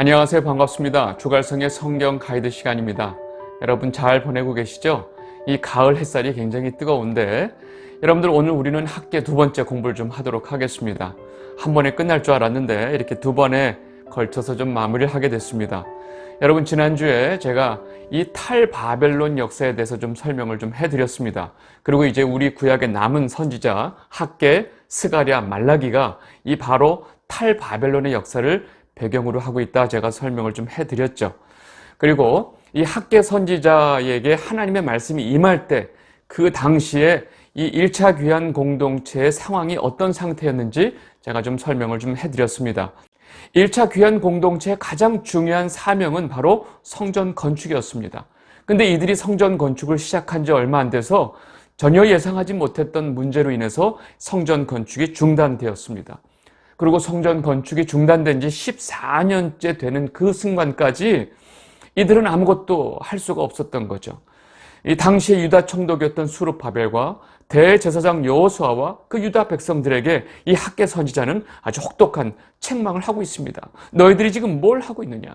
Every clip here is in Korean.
안녕하세요. 반갑습니다. 주갈성의 성경 가이드 시간입니다. 여러분 잘 보내고 계시죠? 이 가을 햇살이 굉장히 뜨거운데 여러분들 오늘 우리는 학계 두 번째 공부를 좀 하도록 하겠습니다. 한 번에 끝날 줄 알았는데 이렇게 두 번에 걸쳐서 좀 마무리를 하게 됐습니다. 여러분 지난주에 제가 이 탈바벨론 역사에 대해서 좀 설명을 좀 해드렸습니다. 그리고 이제 우리 구약의 남은 선지자 학계, 스가랴, 말라기가 이 바로 탈바벨론의 역사를 배경으로 하고 있다 제가 설명을 좀 해드렸죠. 그리고 이 학계 선지자에게 하나님의 말씀이 임할 때 그 당시에 이 1차 귀환 공동체의 상황이 어떤 상태였는지 제가 좀 설명을 좀 해드렸습니다. 1차 귀환 공동체의 가장 중요한 사명은 바로 성전 건축이었습니다. 근데 이들이 성전 건축을 시작한 지 얼마 안 돼서 전혀 예상하지 못했던 문제로 인해서 성전 건축이 중단되었습니다. 그리고 성전 건축이 중단된 지 14년째 되는 그 순간까지 이들은 아무것도 할 수가 없었던 거죠. 이 당시의 유다 총독이었던 수르바벨과 대제사장 여호수아와 그 유다 백성들에게 이 학계 선지자는 아주 혹독한 책망을 하고 있습니다. 너희들이 지금 뭘 하고 있느냐?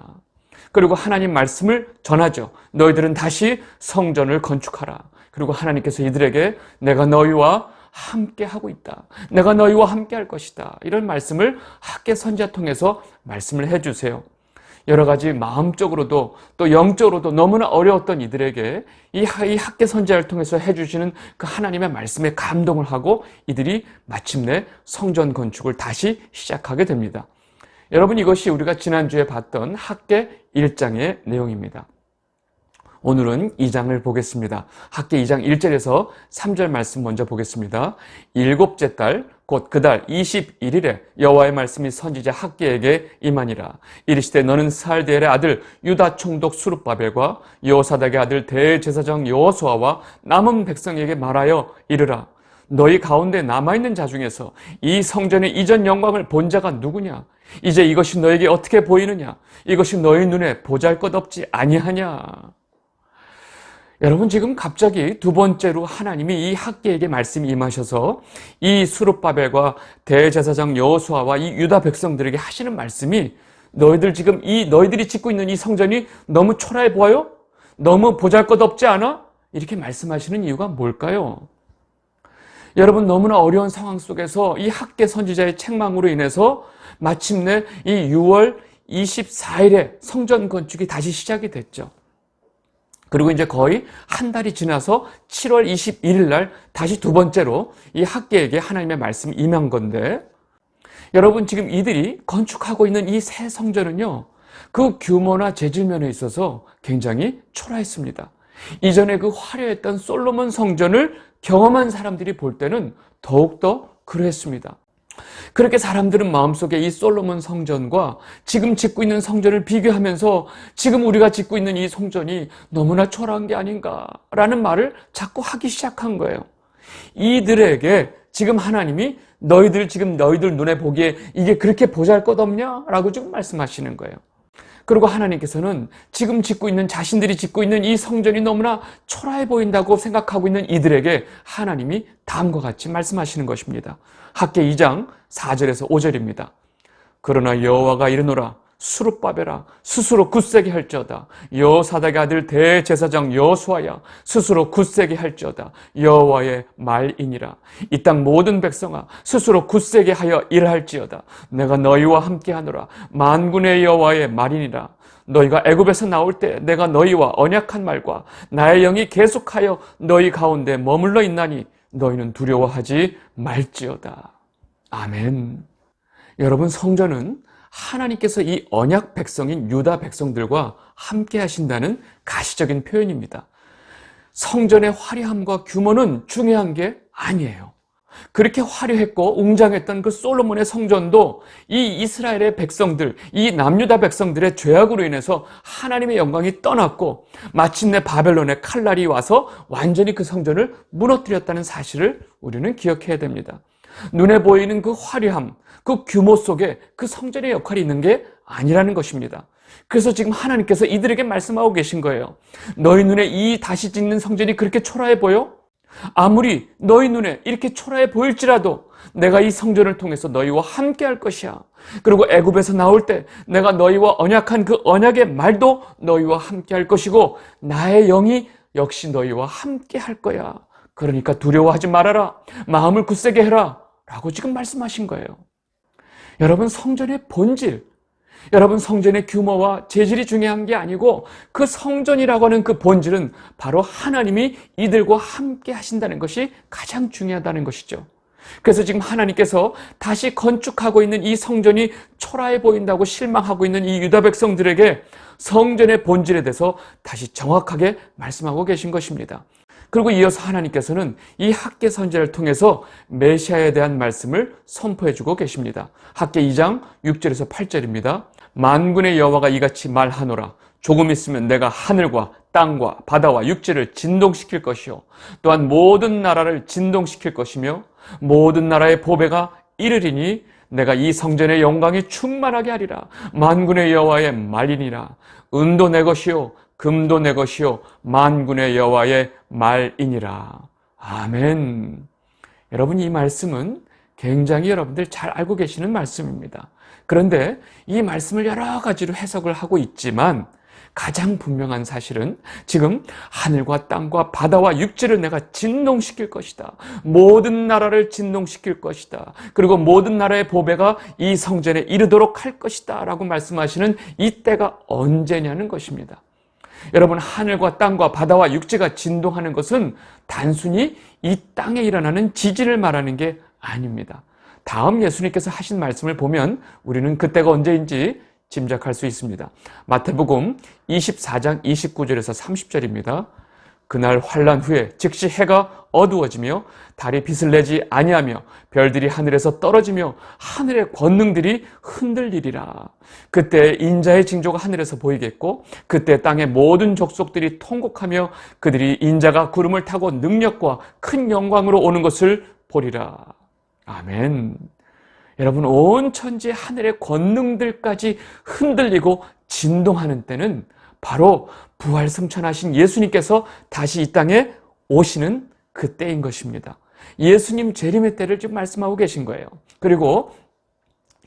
그리고 하나님 말씀을 전하죠. 너희들은 다시 성전을 건축하라. 그리고 하나님께서 이들에게 내가 너희와 함께 하고 있다. 내가 너희와 함께 할 것이다. 이런 말씀을 학계 선지자 통해서 말씀을 해주세요. 여러 가지 마음적으로도 또 영적으로도 너무나 어려웠던 이들에게 이 학계 선지자를 통해서 해주시는 그 하나님의 말씀에 감동을 하고 이들이 마침내 성전 건축을 다시 시작하게 됩니다. 여러분 이것이 우리가 지난주에 봤던 학계 1장의 내용입니다. 오늘은 2장을 보겠습니다. 학계 2장 1절에서 3절 말씀 먼저 보겠습니다. 일곱째 달 곧 그 달 21일에 여호와의 말씀이 선지자 학계에게 임하니라. 이르시되 너는 스알디엘의 아들 유다 총독 수르바벨과 여호사닥의 아들 대제사장 여호수아와 남은 백성에게 말하여 이르라. 너희 가운데 남아있는 자 중에서 이 성전의 이전 영광을 본 자가 누구냐? 이제 이것이 너에게 어떻게 보이느냐? 이것이 너희 눈에 보잘것없지 아니하냐? 여러분 지금 갑자기 두 번째로 하나님이 이 학계에게 말씀이 임하셔서 이 수르바벨과 대제사장 여호수아와 이 유다 백성들에게 하시는 말씀이 너희들이 짓고 있는 이 성전이 너무 초라해 보여요? 너무 보잘것없지 않아? 이렇게 말씀하시는 이유가 뭘까요? 여러분 너무나 어려운 상황 속에서 이 학계 선지자의 책망으로 인해서 마침내 이 6월 24일에 성전 건축이 다시 시작이 됐죠. 그리고 이제 거의 한 달이 지나서 7월 21일 날 다시 두 번째로 이 학계에게 하나님의 말씀이 임한 건데 여러분 지금 이들이 건축하고 있는 이 새 성전은요. 그 규모나 재질 면에 있어서 굉장히 초라했습니다. 이전에 그 화려했던 솔로몬 성전을 경험한 사람들이 볼 때는 더욱더 그러했습니다. 그렇게 사람들은 마음속에 이 솔로몬 성전과 지금 짓고 있는 성전을 비교하면서 지금 우리가 짓고 있는 이 성전이 너무나 초라한 게 아닌가라는 말을 자꾸 하기 시작한 거예요. 이들에게 지금 하나님이 너희들 눈에 보기에 이게 그렇게 보잘것없냐? 라고 지금 말씀하시는 거예요. 그리고 하나님께서는 지금 자신들이 짓고 있는 이 성전이 너무나 초라해 보인다고 생각하고 있는 이들에게 하나님이 다음과 같이 말씀하시는 것입니다. 학계 2장 4절에서 5절입니다. 그러나 여호와가 이르노라 수르바벨아 스스로 굳세게 할지어다. 여호사닥의 아들 대제사장 여호수아야 스스로 굳세게 할지어다. 여호와의 말이니라. 이 땅 모든 백성아 스스로 굳세게 하여 일할지어다. 내가 너희와 함께하노라. 만군의 여호와의 말이니라. 너희가 애굽에서 나올 때 내가 너희와 언약한 말과 나의 영이 계속하여 너희 가운데 머물러 있나니 너희는 두려워하지 말지어다. 아멘. 여러분 성전은 하나님께서 이 언약 백성인 유다 백성들과 함께 하신다는 가시적인 표현입니다. 성전의 화려함과 규모는 중요한 게 아니에요. 그렇게 화려했고 웅장했던 그 솔로몬의 성전도 이 이스라엘의 백성들, 이 남유다 백성들의 죄악으로 인해서 하나님의 영광이 떠났고 마침내 바벨론의 칼날이 와서 완전히 그 성전을 무너뜨렸다는 사실을 우리는 기억해야 됩니다. 눈에 보이는 그 화려함, 그 규모 속에 그 성전의 역할이 있는 게 아니라는 것입니다. 그래서 지금 하나님께서 이들에게 말씀하고 계신 거예요. 너희 눈에 이 다시 짓는 성전이 그렇게 초라해 보여? 아무리 너희 눈에 이렇게 초라해 보일지라도 내가 이 성전을 통해서 너희와 함께 할 것이야. 그리고 애굽에서 나올 때 내가 너희와 언약한 그 언약의 말도 너희와 함께 할 것이고 나의 영이 역시 너희와 함께 할 거야. 그러니까 두려워하지 말아라. 마음을 굳세게 해라. 라고 지금 말씀하신 거예요. 여러분, 성전의 본질, 여러분, 성전의 규모와 재질이 중요한 게 아니고 그 성전이라고 하는 그 본질은 바로 하나님이 이들과 함께 하신다는 것이 가장 중요하다는 것이죠. 그래서 지금 하나님께서 다시 건축하고 있는 이 성전이 초라해 보인다고 실망하고 있는 이 유다 백성들에게 성전의 본질에 대해서 다시 정확하게 말씀하고 계신 것입니다. 그리고 이어서 하나님께서는 이 학개 선지자를 통해서 메시아에 대한 말씀을 선포해 주고 계십니다. 학개 2장 6절에서 8절입니다. 만군의 여호와가 이같이 말하노라. 조금 있으면 내가 하늘과 땅과 바다와 육지를 진동시킬 것이요 또한 모든 나라를 진동시킬 것이며 모든 나라의 보배가 이르리니 내가 이 성전의 영광이 충만하게 하리라. 만군의 여호와의 말이니라. 은도 내 것이요 금도 내 것이요 만군의 여호와의 말이니라. 아멘. 여러분, 이 말씀은 굉장히 여러분들 잘 알고 계시는 말씀입니다. 그런데 이 말씀을 여러 가지로 해석을 하고 있지만 가장 분명한 사실은 지금 하늘과 땅과 바다와 육지를 내가 진동시킬 것이다. 모든 나라를 진동시킬 것이다. 그리고 모든 나라의 보배가 이 성전에 이르도록 할 것이다 라고 말씀하시는 이 때가 언제냐는 것입니다. 여러분, 하늘과 땅과 바다와 육지가 진동하는 것은 단순히 이 땅에 일어나는 지진을 말하는 게 아닙니다. 다음 예수님께서 하신 말씀을 보면 우리는 그때가 언제인지 짐작할 수 있습니다. 마태복음 24장 29절에서 30절입니다. 그날 환란 후에 즉시 해가 어두워지며 달이 빛을 내지 아니하며 별들이 하늘에서 떨어지며 하늘의 권능들이 흔들리리라. 그때 인자의 징조가 하늘에서 보이겠고 그때 땅의 모든 족속들이 통곡하며 그들이 인자가 구름을 타고 능력과 큰 영광으로 오는 것을 보리라. 아멘. 여러분, 온 천지 하늘의 권능들까지 흔들리고 진동하는 때는 바로 부활 승천하신 예수님께서 다시 이 땅에 오시는 그 때인 것입니다. 예수님 재림의 때를 지금 말씀하고 계신 거예요. 그리고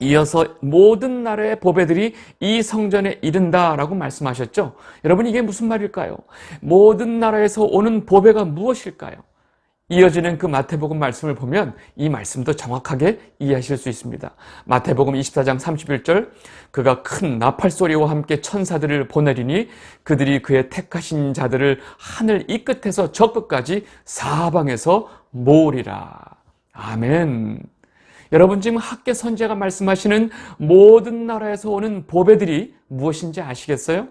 이어서 모든 나라의 보배들이 이 성전에 이른다라고 말씀하셨죠. 여러분, 이게 무슨 말일까요? 모든 나라에서 오는 보배가 무엇일까요? 이어지는 그 마태복음 말씀을 보면 이 말씀도 정확하게 이해하실 수 있습니다. 마태복음 24장 31절, 그가 큰 나팔 소리와 함께 천사들을 보내리니 그들이 그의 택하신 자들을 하늘 이 끝에서 저 끝까지 사방에서 모으리라. 아멘. 여러분, 지금 학개 선지자가 말씀하시는 모든 나라에서 오는 보배들이 무엇인지 아시겠어요?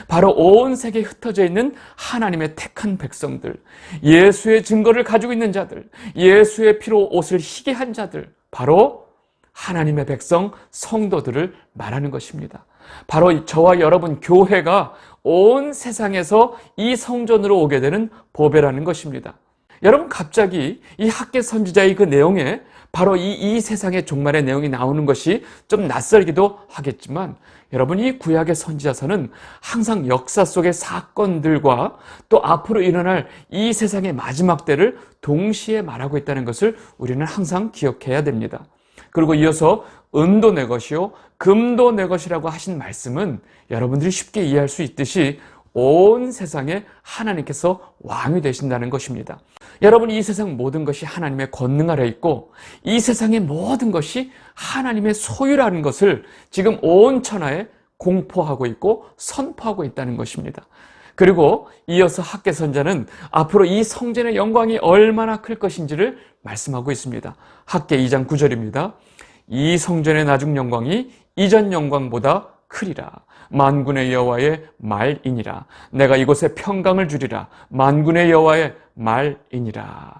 바로 온 세계에 흩어져 있는 하나님의 택한 백성들, 예수의 증거를 가지고 있는 자들, 예수의 피로 옷을 희게 한 자들, 바로 하나님의 백성, 성도들을 말하는 것입니다. 바로 저와 여러분 교회가 온 세상에서 이 성전으로 오게 되는 보배라는 것입니다. 여러분, 갑자기 이 학개 선지자의 그 내용에 바로 이 세상의 종말의 내용이 나오는 것이 좀 낯설기도 하겠지만, 여러분, 이 구약의 선지자서는 항상 역사 속의 사건들과 또 앞으로 일어날 이 세상의 마지막 때를 동시에 말하고 있다는 것을 우리는 항상 기억해야 됩니다. 그리고 이어서 은도 내 것이요 금도 내 것이라고 하신 말씀은 여러분들이 쉽게 이해할 수 있듯이 온 세상에 하나님께서 왕이 되신다는 것입니다. 여러분, 이 세상 모든 것이 하나님의 권능 아래 있고 이 세상의 모든 것이 하나님의 소유라는 것을 지금 온 천하에 공포하고 있고 선포하고 있다는 것입니다. 그리고 이어서 학개 선자는 앞으로 이 성전의 영광이 얼마나 클 것인지를 말씀하고 있습니다. 학개 2장 9절입니다. 이 성전의 나중 영광이 이전 영광보다 크리라. 만군의 여호와의 말이니라. 내가 이곳에 평강을 주리라. 만군의 여호와의 말이니라.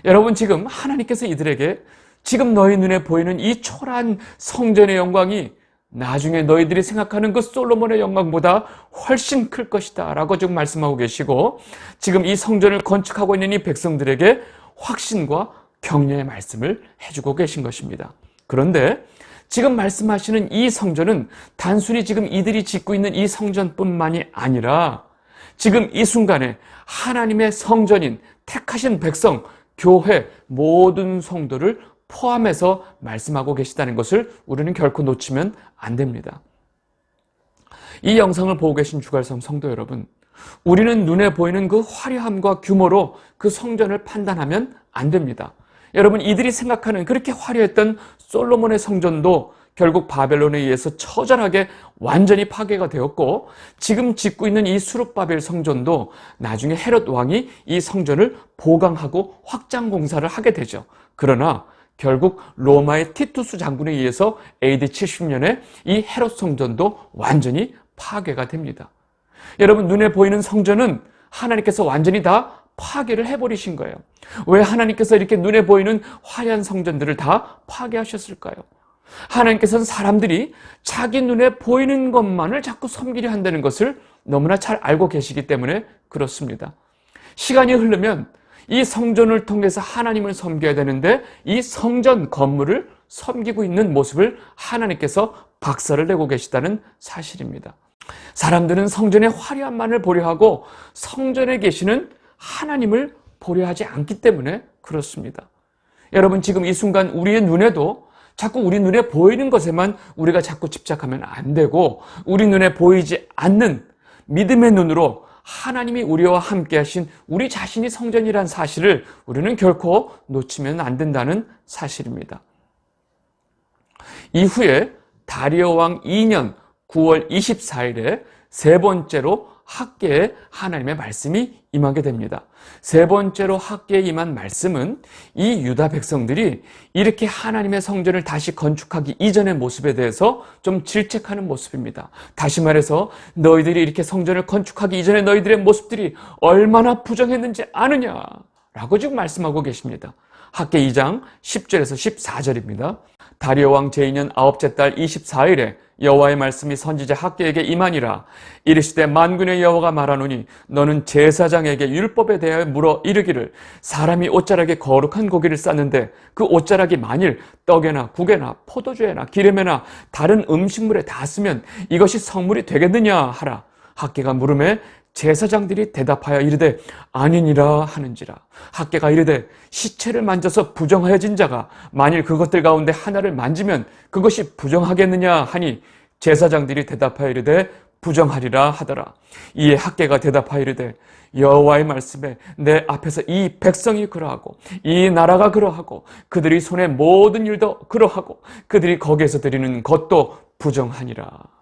여러분, 지금 하나님께서 이들에게 지금 너희 눈에 보이는 이 초라한 성전의 영광이 나중에 너희들이 생각하는 그 솔로몬의 영광보다 훨씬 클 것이다 라고 지금 말씀하고 계시고, 지금 이 성전을 건축하고 있는 이 백성들에게 확신과 격려의 말씀을 해주고 계신 것입니다. 그런데 지금 말씀하시는 이 성전은 단순히 지금 이들이 짓고 있는 이 성전뿐만이 아니라 지금 이 순간에 하나님의 성전인 택하신 백성, 교회 모든 성도를 포함해서 말씀하고 계시다는 것을 우리는 결코 놓치면 안 됩니다. 이 영상을 보고 계신 주갈성 성도 여러분, 우리는 눈에 보이는 그 화려함과 규모로 그 성전을 판단하면 안 됩니다. 여러분, 이들이 생각하는 그렇게 화려했던 솔로몬의 성전도 결국 바벨론에 의해서 처절하게 완전히 파괴가 되었고, 지금 짓고 있는 이 수룹바벨 성전도 나중에 헤롯 왕이 이 성전을 보강하고 확장 공사를 하게 되죠. 그러나 결국 로마의 티투스 장군에 의해서 AD 70년에 이 헤롯 성전도 완전히 파괴가 됩니다. 여러분, 눈에 보이는 성전은 하나님께서 완전히 다 파괴를 해버리신 거예요. 왜 하나님께서 이렇게 눈에 보이는 화려한 성전들을 다 파괴하셨을까요? 하나님께서는 사람들이 자기 눈에 보이는 것만을 자꾸 섬기려 한다는 것을 너무나 잘 알고 계시기 때문에 그렇습니다. 시간이 흐르면 이 성전을 통해서 하나님을 섬겨야 되는데 이 성전 건물을 섬기고 있는 모습을 하나님께서 박살을 내고 계시다는 사실입니다. 사람들은 성전의 화려함만을 보려 하고 성전에 계시는 하나님을 보려 하지 않기 때문에 그렇습니다. 여러분, 지금 이 순간 우리의 눈에도 자꾸 우리 눈에 보이는 것에만 우리가 자꾸 집착하면 안 되고, 우리 눈에 보이지 않는 믿음의 눈으로 하나님이 우리와 함께 하신 우리 자신이 성전이란 사실을 우리는 결코 놓치면 안 된다는 사실입니다. 이후에 다리오 왕 2년 9월 24일에 세 번째로 학계에 하나님의 말씀이 임하게 됩니다. 세 번째로 학계에 임한 말씀은 이 유다 백성들이 이렇게 하나님의 성전을 다시 건축하기 이전의 모습에 대해서 좀 질책하는 모습입니다. 다시 말해서 너희들이 이렇게 성전을 건축하기 이전에 너희들의 모습들이 얼마나 부정했는지 아느냐라고 지금 말씀하고 계십니다. 학계 2장 10절에서 14절입니다. 다리오 왕 제2년 9째 달 24일에 여호와의 말씀이 선지자 학계에게 임하니라. 이르시되 만군의 여호와가 말하노니 너는 제사장에게 율법에 대하여 물어 이르기를, 사람이 옷자락에 거룩한 고기를 쌓는데 그 옷자락이 만일 떡에나 국에나 포도주에나 기름에나 다른 음식물에 닿았으면 이것이 성물이 되겠느냐 하라. 학계가 물음에 제사장들이 대답하여 이르되 아니니라 하는지라. 학계가 이르되 시체를 만져서 부정하여진 자가 만일 그것들 가운데 하나를 만지면 그것이 부정하겠느냐 하니 제사장들이 대답하여 이르되 부정하리라 하더라. 이에 학계가 대답하여 이르되 여호와의 말씀에 내 앞에서 이 백성이 그러하고 이 나라가 그러하고 그들이 손의 모든 일도 그러하고 그들이 거기에서 드리는 것도 부정하니라.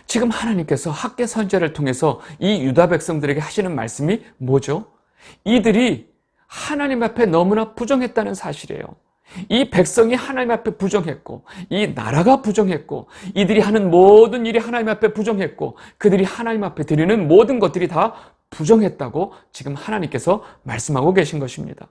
지금 하나님께서 학계 선지자를 통해서 이 유다 백성들에게 하시는 말씀이 뭐죠? 이들이 하나님 앞에 너무나 부정했다는 사실이에요. 이 백성이 하나님 앞에 부정했고 이 나라가 부정했고 이들이 하는 모든 일이 하나님 앞에 부정했고 그들이 하나님 앞에 드리는 모든 것들이 다 부정했다고 지금 하나님께서 말씀하고 계신 것입니다.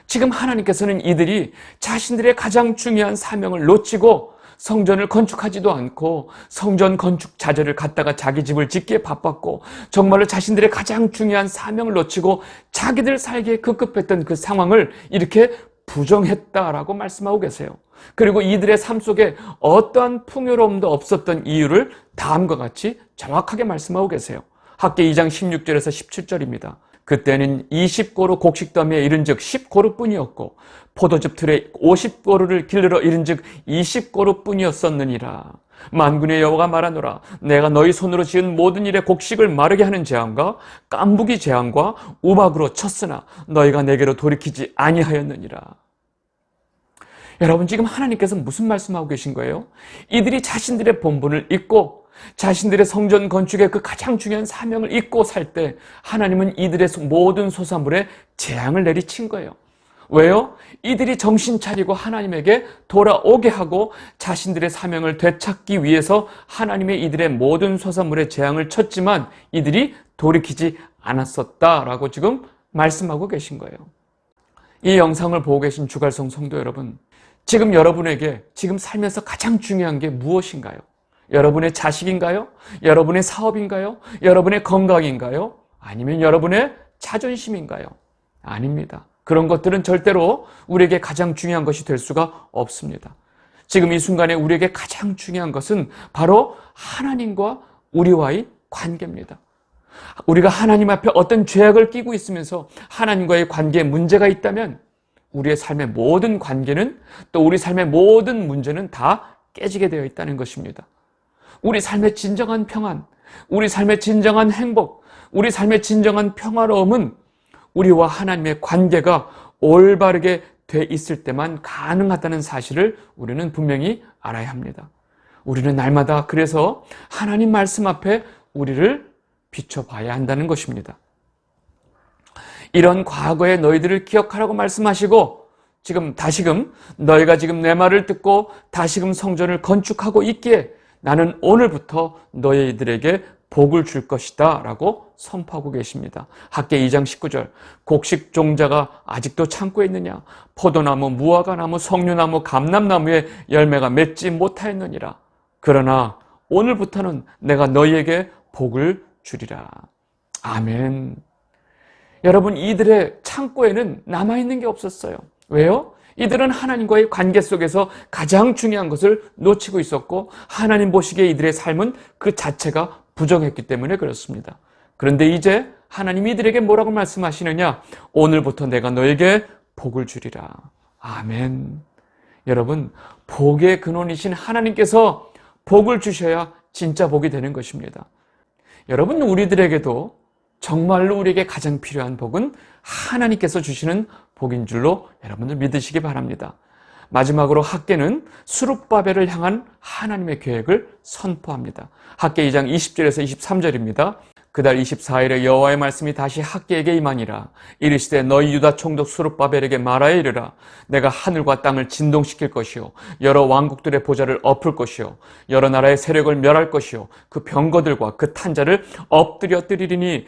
지금 하나님께서는 이들이 자신들의 가장 중요한 사명을 놓치고 성전을 건축하지도 않고 성전 건축 자재를 갖다가 자기 집을 짓기에 바빴고 정말로 자신들의 가장 중요한 사명을 놓치고 자기들 살기에 급급했던 그 상황을 이렇게 부정했다라고 말씀하고 계세요. 그리고 이들의 삶 속에 어떠한 풍요로움도 없었던 이유를 다음과 같이 정확하게 말씀하고 계세요. 학계 2장 16절에서 17절입니다. 그때는 20고루 곡식더미에 이른즉 10고루뿐이었고 포도즙 틀에 50고루를 길르러 이른즉 20고루뿐이었었느니라. 만군의 여호와가 말하노라. 내가 너희 손으로 지은 모든 일에 곡식을 마르게 하는 재앙과 깐부기 재앙과 우박으로 쳤으나 너희가 내게로 돌이키지 아니하였느니라. 여러분, 지금 하나님께서 무슨 말씀하고 계신 거예요? 이들이 자신들의 본분을 잊고 자신들의 성전 건축의 그 가장 중요한 사명을 잊고 살 때 하나님은 이들의 모든 소산물에 재앙을 내리친 거예요. 왜요? 이들이 정신 차리고 하나님에게 돌아오게 하고 자신들의 사명을 되찾기 위해서 하나님의 이들의 모든 소산물에 재앙을 쳤지만 이들이 돌이키지 않았었다라고 지금 말씀하고 계신 거예요. 이 영상을 보고 계신 주갈성 성도 여러분, 지금 여러분에게 지금 살면서 가장 중요한 게 무엇인가요? 여러분의 자식인가요? 여러분의 사업인가요? 여러분의 건강인가요? 아니면 여러분의 자존심인가요? 아닙니다. 그런 것들은 절대로 우리에게 가장 중요한 것이 될 수가 없습니다. 지금 이 순간에 우리에게 가장 중요한 것은 바로 하나님과 우리와의 관계입니다. 우리가 하나님 앞에 어떤 죄악을 끼고 있으면서 하나님과의 관계에 문제가 있다면 우리의 삶의 모든 관계는, 또 우리 삶의 모든 문제는 다 깨지게 되어 있다는 것입니다. 우리 삶의 진정한 평안, 우리 삶의 진정한 행복, 우리 삶의 진정한 평화로움은 우리와 하나님의 관계가 올바르게 돼 있을 때만 가능하다는 사실을 우리는 분명히 알아야 합니다. 우리는 날마다 그래서 하나님 말씀 앞에 우리를 비춰봐야 한다는 것입니다. 이런 과거의 너희들을 기억하라고 말씀하시고 다시금 너희가 지금 내 말을 듣고 다시금 성전을 건축하고 있기에 나는 오늘부터 너희들에게 복을 줄 것이다 라고 선포하고 계십니다. 학개 2장 19절, 곡식 종자가 아직도 창고에 있느냐? 포도나무, 무화과나무, 석류나무, 감람나무에 열매가 맺지 못하였느니라. 그러나 오늘부터는 내가 너희에게 복을 주리라. 아멘. 여러분, 이들의 창고에는 남아있는 게 없었어요. 왜요? 이들은 하나님과의 관계 속에서 가장 중요한 것을 놓치고 있었고 하나님 보시기에 이들의 삶은 그 자체가 부정했기 때문에 그렇습니다. 그런데 이제 하나님이 이들에게 뭐라고 말씀하시느냐? 오늘부터 내가 너에게 복을 주리라. 아멘. 여러분, 복의 근원이신 하나님께서 복을 주셔야 진짜 복이 되는 것입니다. 여러분, 우리들에게도 정말로 우리에게 가장 필요한 복은 하나님께서 주시는 복인 줄로 여러분들 믿으시기 바랍니다. 마지막으로 학개는 스룹바벨을 향한 하나님의 계획을 선포합니다. 학개 2장 20절에서 23절입니다. 그달 24일에 여호와의 말씀이 다시 학개에게 임하니라. 이르시되 너희 유다 총독 스룹바벨에게 말하여 이르라. 내가 하늘과 땅을 진동시킬 것이요 여러 왕국들의 보좌를 엎을 것이요 여러 나라의 세력을 멸할 것이요 그 병거들과 그 탄자를 엎드려 뜨리리니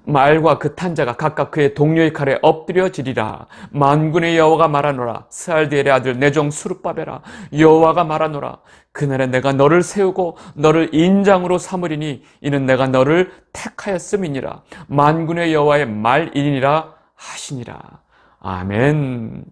말과 그 탄자가 각각 그의 동료의 칼에 엎드려지리라. 만군의 여호와가 말하노라. 스알디엘의 아들 내 종 스룹바벨아, 여호와가 말하노라. 그날에 내가 너를 세우고 너를 인장으로 삼으리니 이는 내가 너를 택하였음이니라. 만군의 여호와의 말이니라 하시니라. 아멘.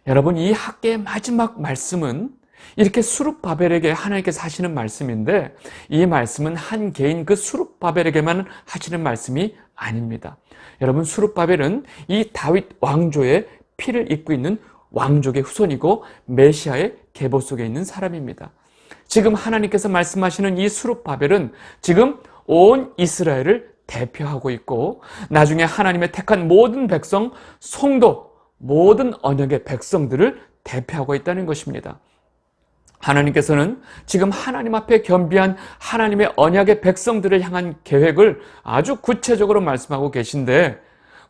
여러분, 이 학개의 마지막 말씀은 이렇게 스룹바벨에게 하나님께서 하시는 말씀인데 이 말씀은 한 개인 그 스룹바벨에게만 하시는 말씀이 아닙니다. 여러분, 스룹바벨은 이 다윗 왕조의 피를 입고 있는 왕족의 후손이고 메시아의 계보 속에 있는 사람입니다. 지금 하나님께서 말씀하시는 이 스룹바벨은 지금 온 이스라엘을 대표하고 있고 나중에 하나님의 택한 모든 백성, 성도, 모든 언약의 백성들을 대표하고 있다는 것입니다. 하나님께서는 지금 하나님 앞에 겸비한 하나님의 언약의 백성들을 향한 계획을 아주 구체적으로 말씀하고 계신데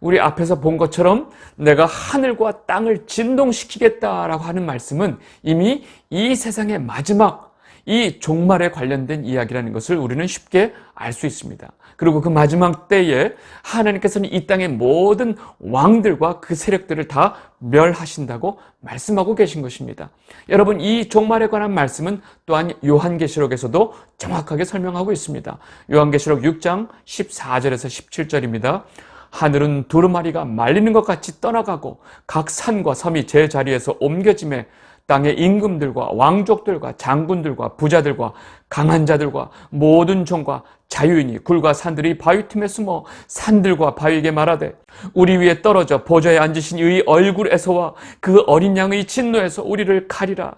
우리 앞에서 본 것처럼 내가 하늘과 땅을 진동시키겠다라고 하는 말씀은 이미 이 세상의 마지막, 이 종말에 관련된 이야기라는 것을 우리는 쉽게 알 수 있습니다. 그리고 그 마지막 때에 하나님께서는 이 땅의 모든 왕들과 그 세력들을 다 멸하신다고 말씀하고 계신 것입니다. 여러분, 이 종말에 관한 말씀은 또한 요한계시록에서도 정확하게 설명하고 있습니다. 요한계시록 6장 14절에서 17절입니다. 하늘은 두루마리가 말리는 것 같이 떠나가고 각 산과 섬이 제 자리에서 옮겨짐에 땅의 임금들과 왕족들과 장군들과 부자들과 강한 자들과 모든 종과 자유인이 굴과 산들이 바위 틈에 숨어 산들과 바위에게 말하되 우리 위에 떨어져 보좌에 앉으신 이의 얼굴에서와 그 어린 양의 진노에서 우리를 가리라.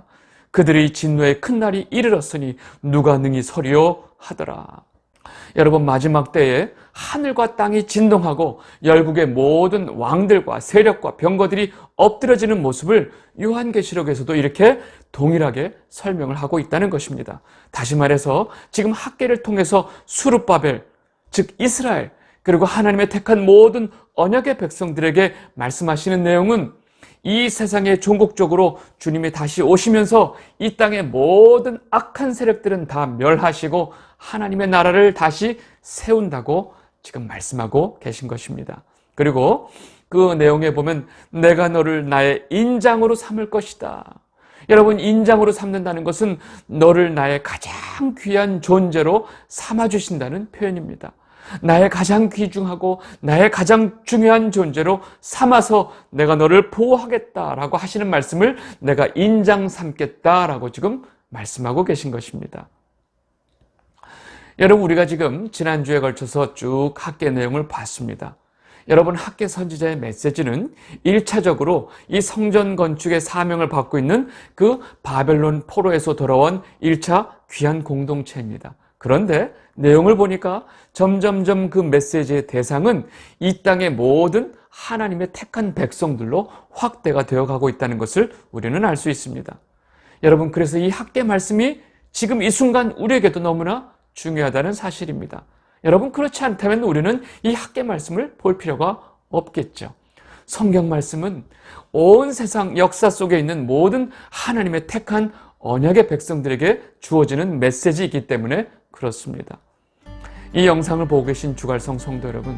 그들의 진노의 큰 날이 이르렀으니 누가 능히 서리요 하더라. 여러분, 마지막 때에 하늘과 땅이 진동하고 열국의 모든 왕들과 세력과 병거들이 엎드려지는 모습을 요한계시록에서도 이렇게 동일하게 설명을 하고 있다는 것입니다. 다시 말해서 지금 학개를 통해서 스룹바벨, 즉 이스라엘, 그리고 하나님의 택한 모든 언약의 백성들에게 말씀하시는 내용은 이 세상의 종국적으로 주님이 다시 오시면서 이 땅의 모든 악한 세력들은 다 멸하시고 하나님의 나라를 다시 세운다고 지금 말씀하고 계신 것입니다. 그리고 그 내용에 보면 내가 너를 나의 인장으로 삼을 것이다. 여러분, 인장으로 삼는다는 것은 너를 나의 가장 귀한 존재로 삼아주신다는 표현입니다. 나의 가장 귀중하고 나의 가장 중요한 존재로 삼아서 내가 너를 보호하겠다라고 하시는 말씀을 내가 인장 삼겠다라고 지금 말씀하고 계신 것입니다. 여러분, 우리가 지금 지난주에 걸쳐서 쭉 학계 내용을 봤습니다. 여러분, 학계 선지자의 메시지는 1차적으로 이 성전 건축의 사명을 받고 있는 그 바벨론 포로에서 돌아온 1차 귀한 공동체입니다. 그런데 내용을 보니까 점점점 그 메시지의 대상은 이 땅의 모든 하나님의 택한 백성들로 확대가 되어가고 있다는 것을 우리는 알 수 있습니다. 여러분, 그래서 이 학계 말씀이 지금 이 순간 우리에게도 너무나 중요하다는 사실입니다. 여러분, 그렇지 않다면 우리는 이 학계 말씀을 볼 필요가 없겠죠. 성경 말씀은 온 세상 역사 속에 있는 모든 하나님의 택한 언약의 백성들에게 주어지는 메시지이기 때문에 그렇습니다. 이 영상을 보고 계신 주갈성 성도 여러분,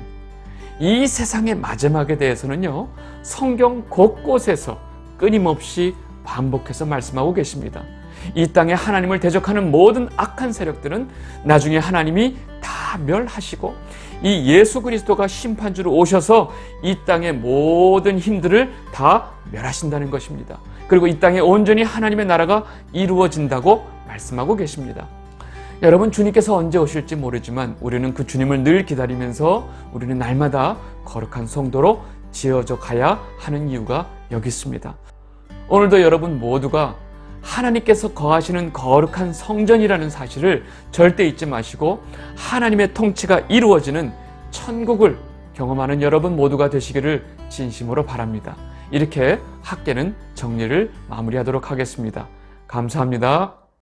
이 세상의 마지막에 대해서는요, 성경 곳곳에서 끊임없이 반복해서 말씀하고 계십니다. 이 땅에 하나님을 대적하는 모든 악한 세력들은 나중에 하나님이 다 멸하시고 이 예수 그리스도가 심판주로 오셔서 이 땅의 모든 힘들을 다 멸하신다는 것입니다. 그리고 이 땅에 온전히 하나님의 나라가 이루어진다고 말씀하고 계십니다. 여러분, 주님께서 언제 오실지 모르지만 우리는 그 주님을 늘 기다리면서 우리는 날마다 거룩한 성도로 지어져 가야 하는 이유가 여기 있습니다. 오늘도 여러분 모두가 하나님께서 거하시는 거룩한 성전이라는 사실을 절대 잊지 마시고 하나님의 통치가 이루어지는 천국을 경험하는 여러분 모두가 되시기를 진심으로 바랍니다. 이렇게 학계는 정리를 마무리하도록 하겠습니다. 감사합니다.